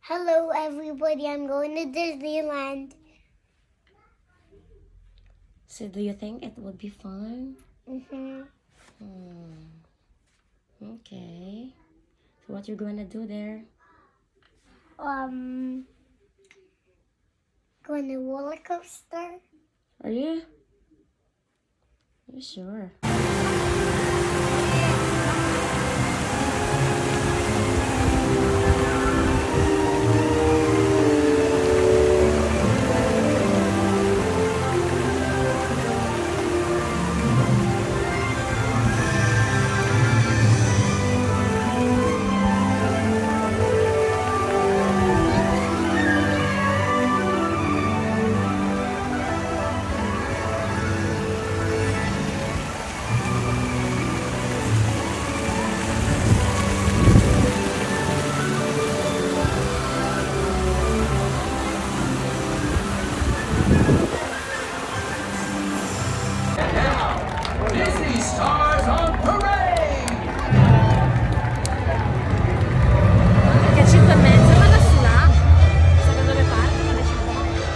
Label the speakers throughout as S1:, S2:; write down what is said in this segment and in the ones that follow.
S1: Hello, everybody. I'm going to Disneyland.
S2: So do you think it would be fun?
S1: Mm-hmm.
S2: Okay. So what you gonna do there?
S1: Going to roller coaster.
S2: Are you? Are you sure?
S3: Disney Stars on Parade!
S2: Che 5 e mezza, vado su là. Sai da dove parte? Alle 5 e mezza.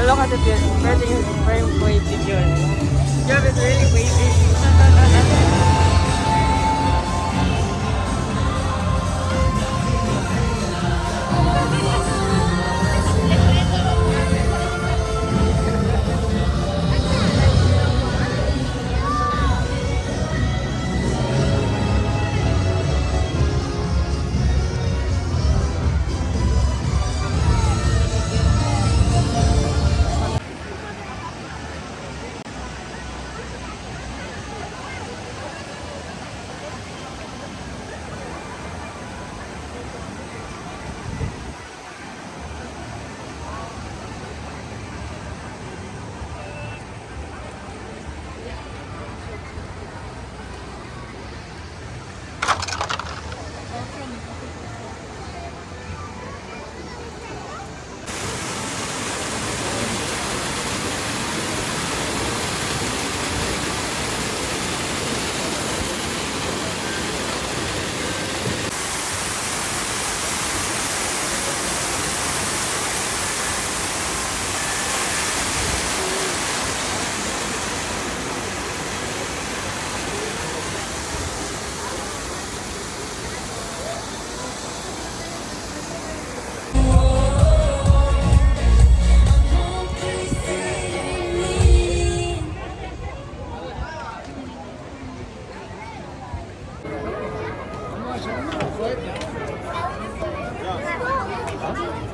S2: look at the view. Everything is very wavy yun. Job is really wavy.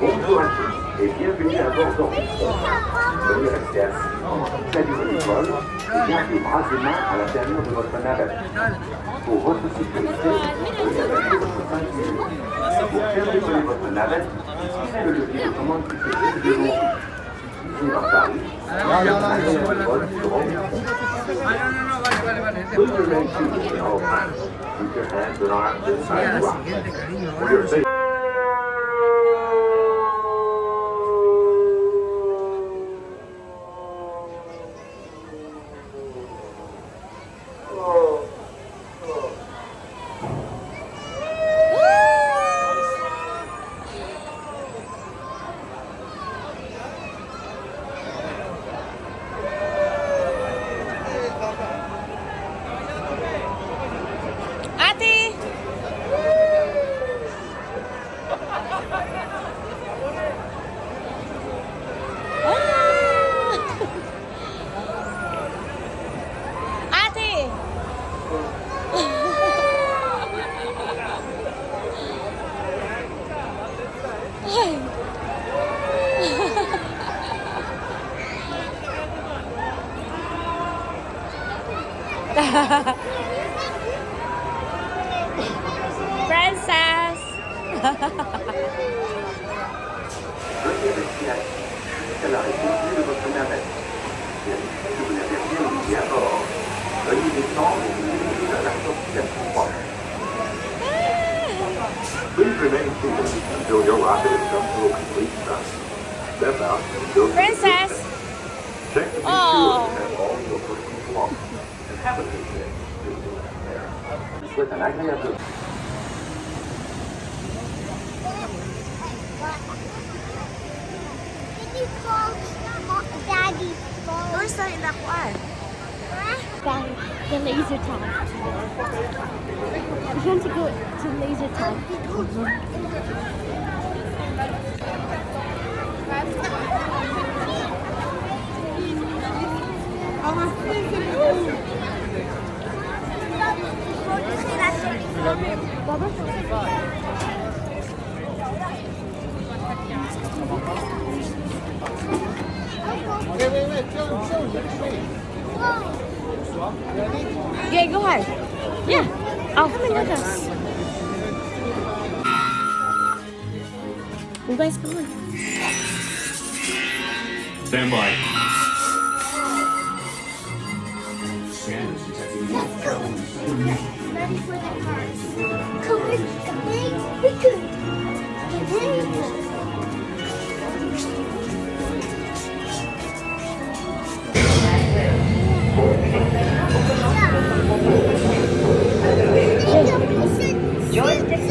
S4: Bonjour à tous et bienvenue à bord d'Orchestre. Veuillez rester assis, saluer le vol et garder bras et mains à l'intérieur de votre navette. Pour votre sécurité, veuillez attacher votre ceinture. Pour faire décoller votre navette, utilisez le levier de commande qui se trouve devant vous. Utilisez votre tarif, le vol seront Put your legs in the all times. Keep your hands and arms inside the rock. For your safety.
S2: Ate! Ate! Princess!
S4: Veuillez rester assis jusqu'à l'arrêt complet de votre navette. Vérifiez que vous n'avez rien oublié à bord. Veuillez descendre et vous diriger vers la sortie la plus proche. Please remain seated until your rocket has come to a complete stop. Step out and go to the
S2: Princess!
S4: seatbelt. Check to be sure
S2: Oh.
S4: you have all your personal belongings. And have a good day. Je vous souhaite un agréable
S1: Did you call Daddy phone?
S2: Where's the in that one?
S1: Daddy, the laser tag. We're trying to go to laser tag.
S2: Yeah, go ahead. Yeah. Oh, come and with us. You guys come on.
S5: Stand by.
S1: Ready for the cars. Come in, we could. Joystick.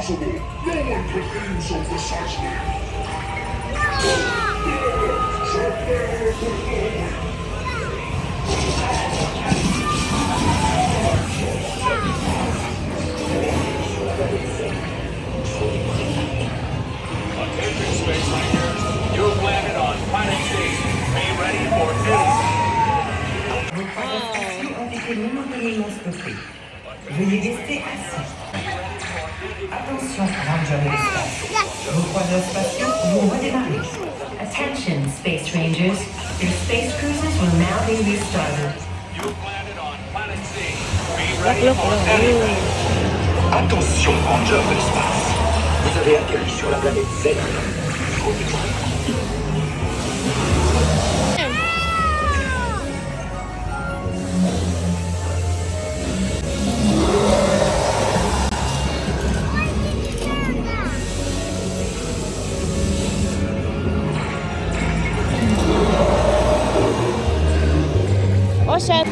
S5: Impossible! No one could aim so precisely!
S3: Attention, Space Rangers. You've landed on Planet C. Be ready for
S6: Vos prestations ont été momentanément stoppées. Veuillez rester assis. Attention, Ranger de l'espace. Vos croiseurs spatiaux vont redémarrer. Attention, Space Rangers. Your space cruisers will now be restarted.
S3: You've landed on Planet C. Be ready for
S5: Attention, Ranger de l'espace. Vous avez atterri sur la planète Z.
S2: Oh shit.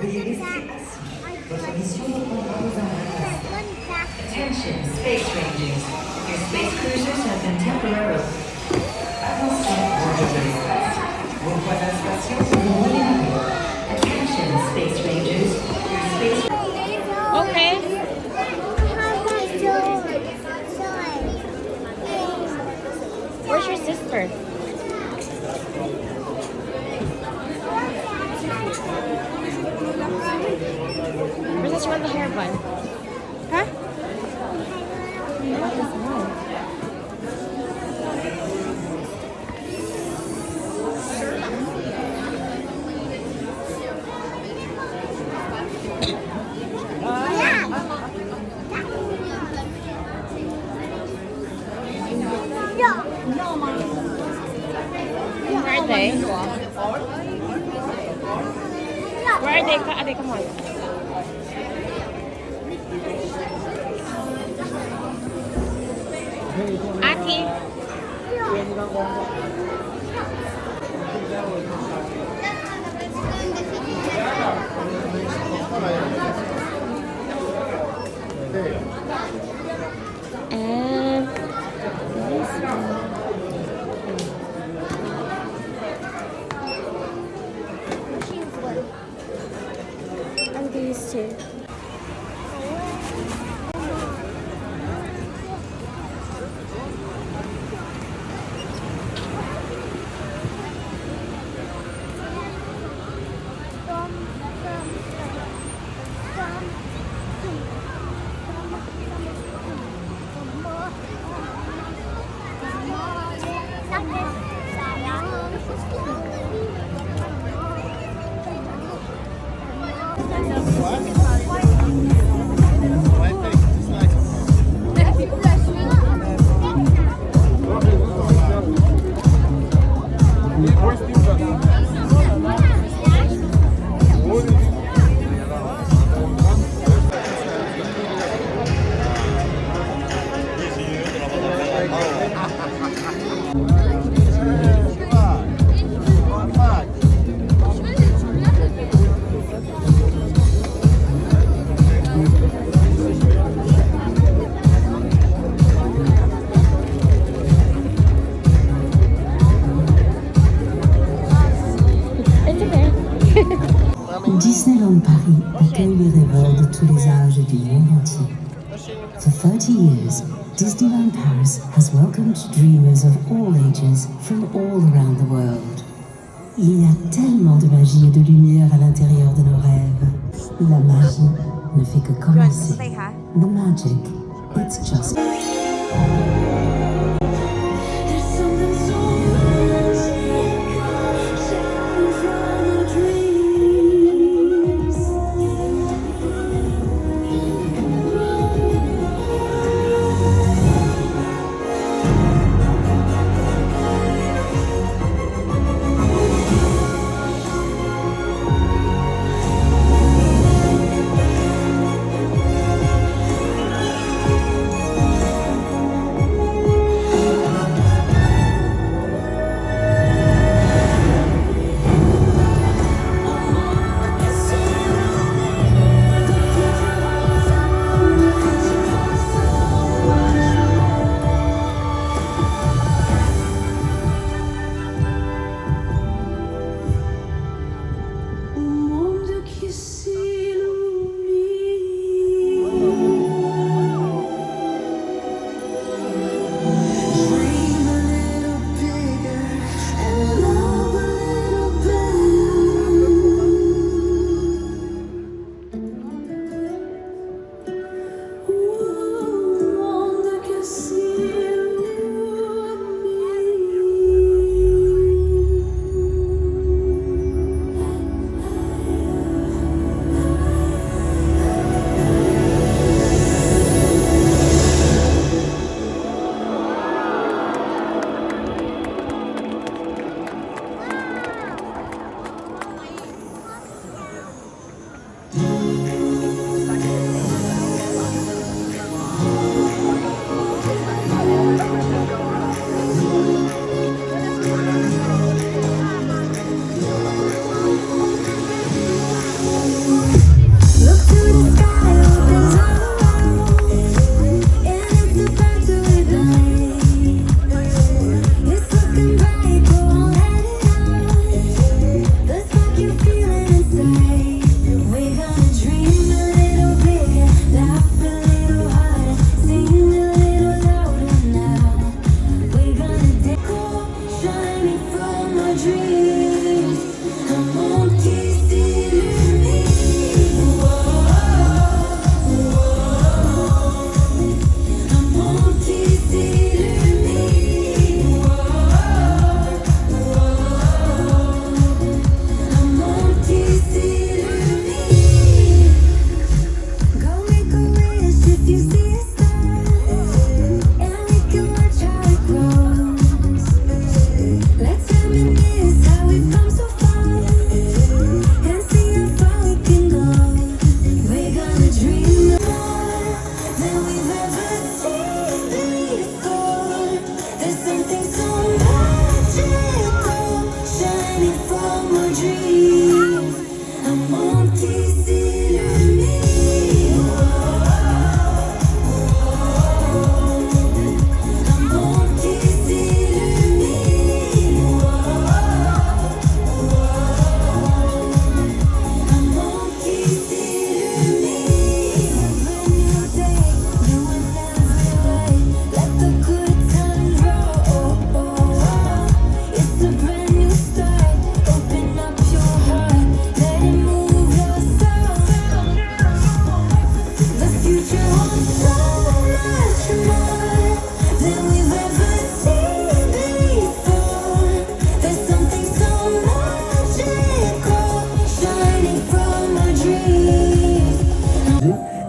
S6: Veuillez rester assis. Votre mission reprendra vos arrêts. Attention, Space Rangers. Your space cruisers have been temporarily. Attention, Ranger de l'espace. Vos croiseurs spatiaux vont redémarrer. Attention, Space Rangers. Your space...
S2: Okay. Where's your sister? Where's that one with the hair bun? Huh? Where are they? Where are they? Ate, come on. Ate. And and these two.
S1: What?
S7: de tous les âges du monde entier. For 30 years, Disneyland Paris has welcomed dreamers of all ages from all around the world. Il y a tellement de magie et de lumière à l'intérieur de nos rêves. La magie ne fait que commencer. The magic, it's just...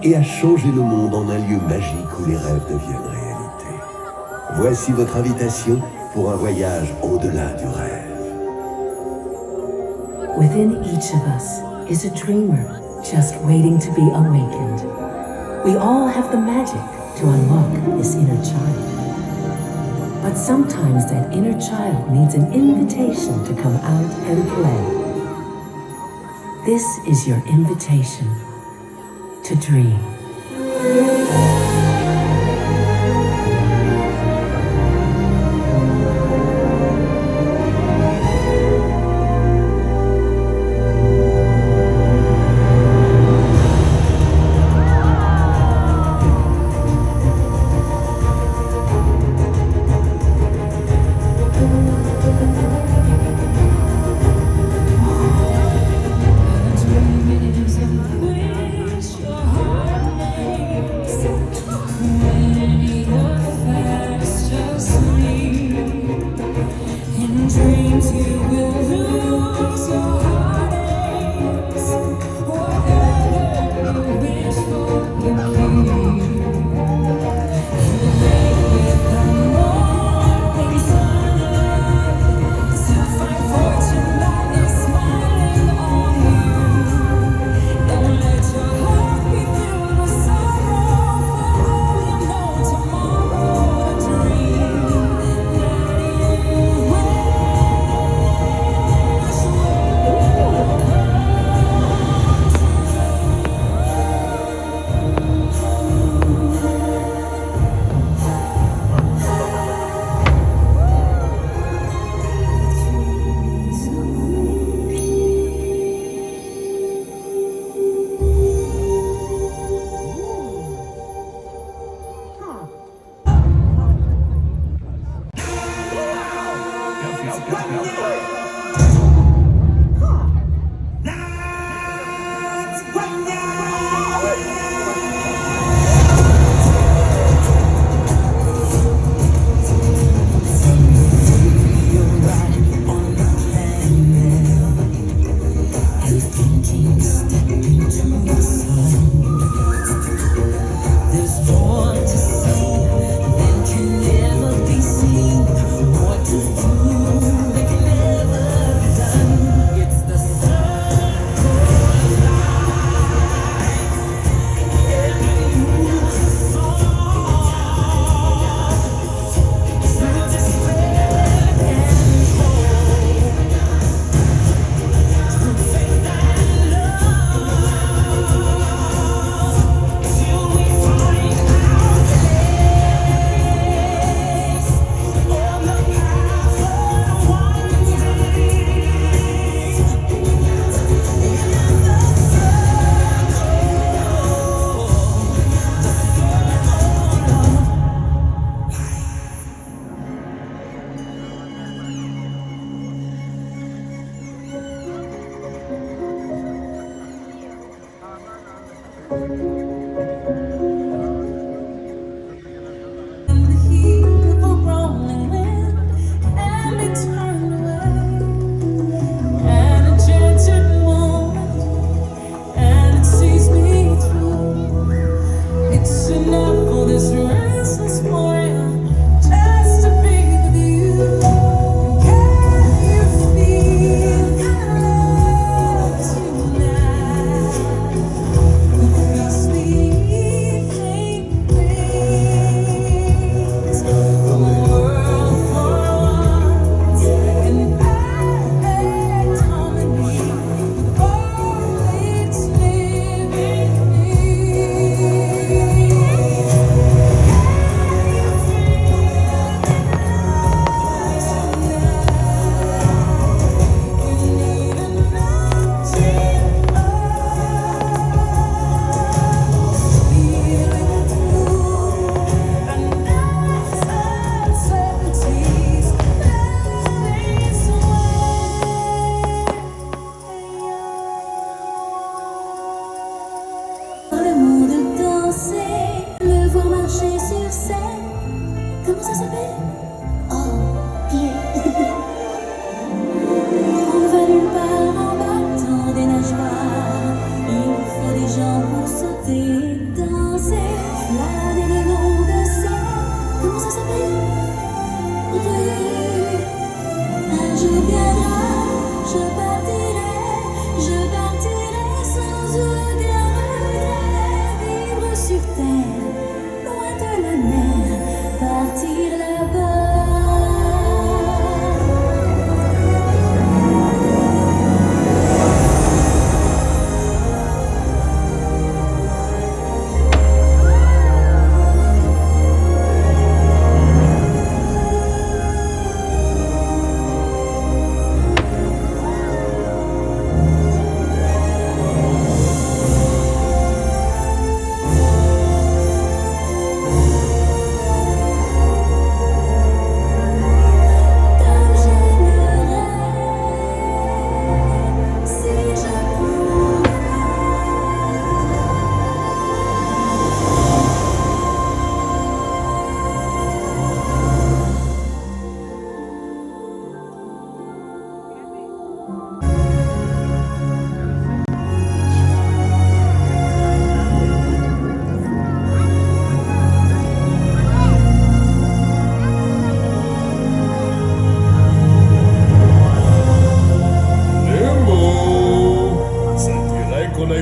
S8: et à changer le monde en un lieu magique où les rêves deviennent réalité. Voici votre invitation pour un voyage au-delà du rêve.
S7: Within each of us is a dreamer just waiting to be awakened. We all have the magic to unlock this inner child. But sometimes that inner child needs an invitation to come out and play. This is your invitation to dream.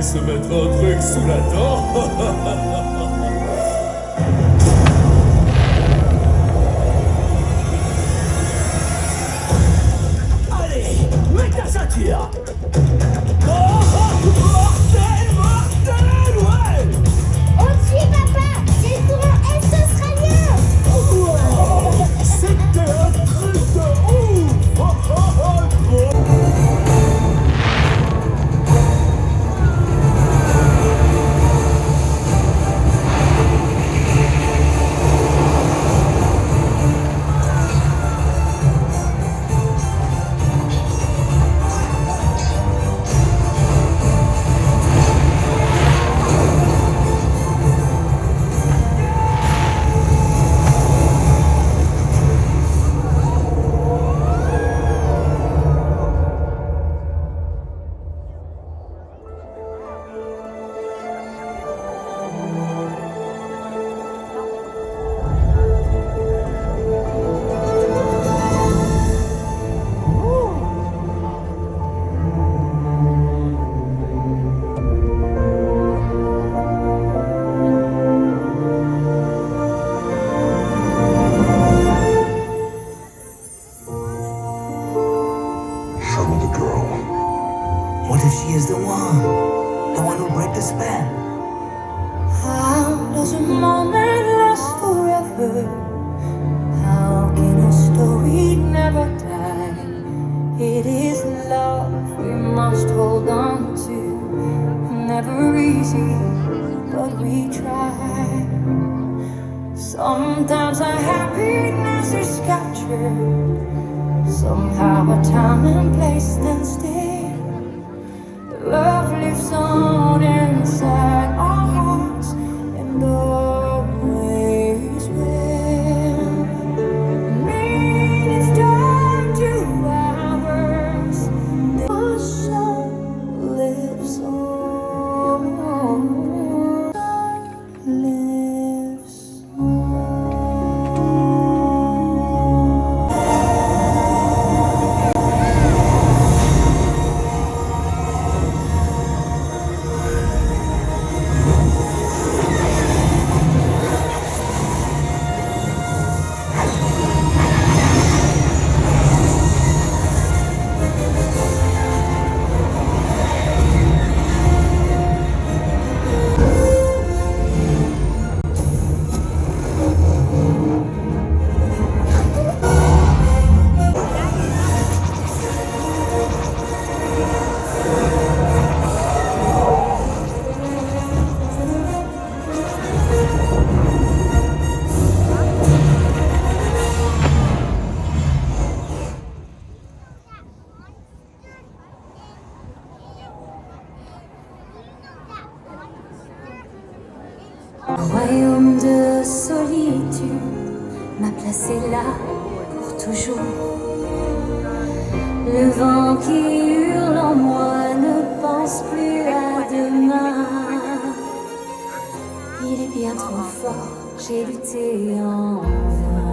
S9: Se mettre un truc sous la dent.
S5: Allez, mets ta ceinture. Mortel, ouais.
S1: On suit papa. C'est le courant est-australien.
S9: C'était un truc de ouf.
S5: What if she is the one who break the spell?
S6: How does a moment last forever? How can a story never die? It is love we must hold on to. Never easy, but we try. Sometimes our happiness is captured. Somehow a time and place stand still. Love lives on inside our hearts.
S1: Royaume de solitude m'a placé là pour toujours. Le vent qui hurle en moi ne pense plus à demain. Il est bien trop fort, j'ai lutté en vain.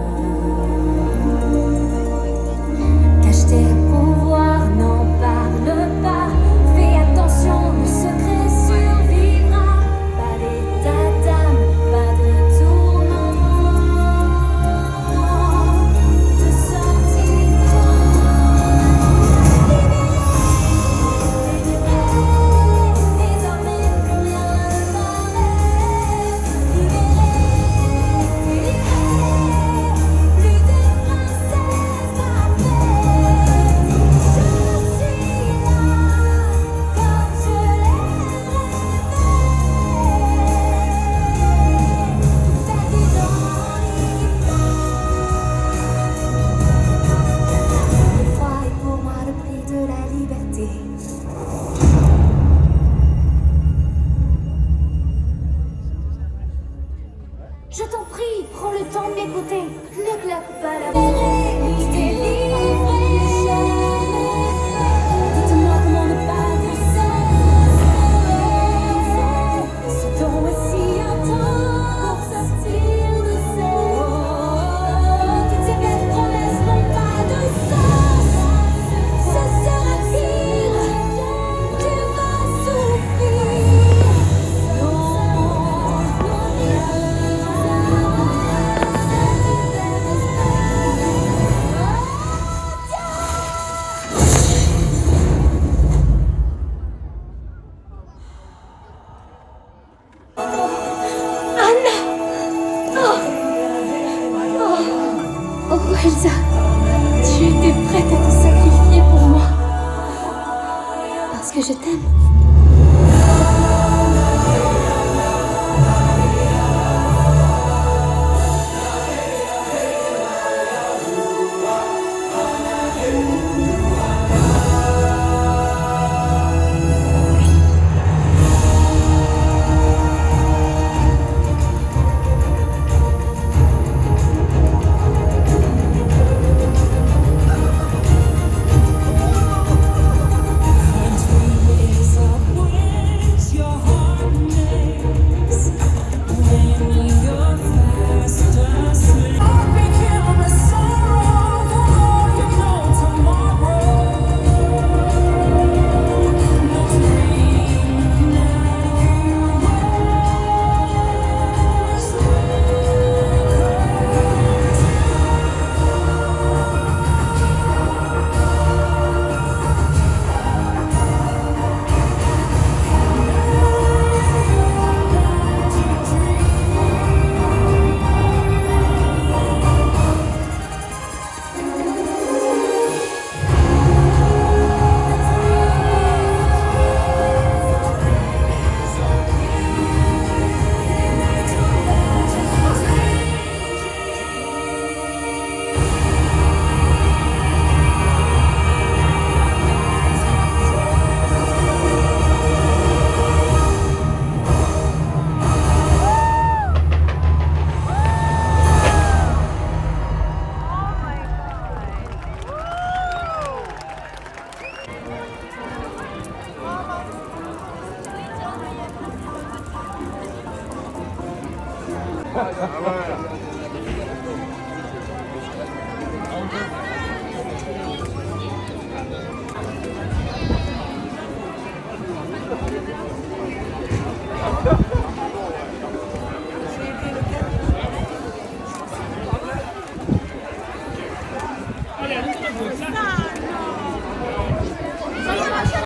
S1: Cache tes pouvoirs, n'en parle pas. Fais attention, le secret survivra. Pas d'état d'âme, pas de tourment. De sentiments. Désormais plus rien ne m'arrête. Libéré, plus de princesse parfaite. Je suis là, comme je l'ai rêvé. Perdu dans l'immense. Le froid est pour moi le prix de la liberté. Je t'en prie, prends le temps de m'écouter. Ne claque pas la bouche. Dites-moi comment ne pas dire ça. Ce don est si intense. Sortir de ça. Toutes ces belles promesses n'ont pas de sens. Ce sera pire. Tu vas souffrir. Anna! Oh, Elsa, tu étais prête à te sacrifier pour moi. Parce que je t'aime.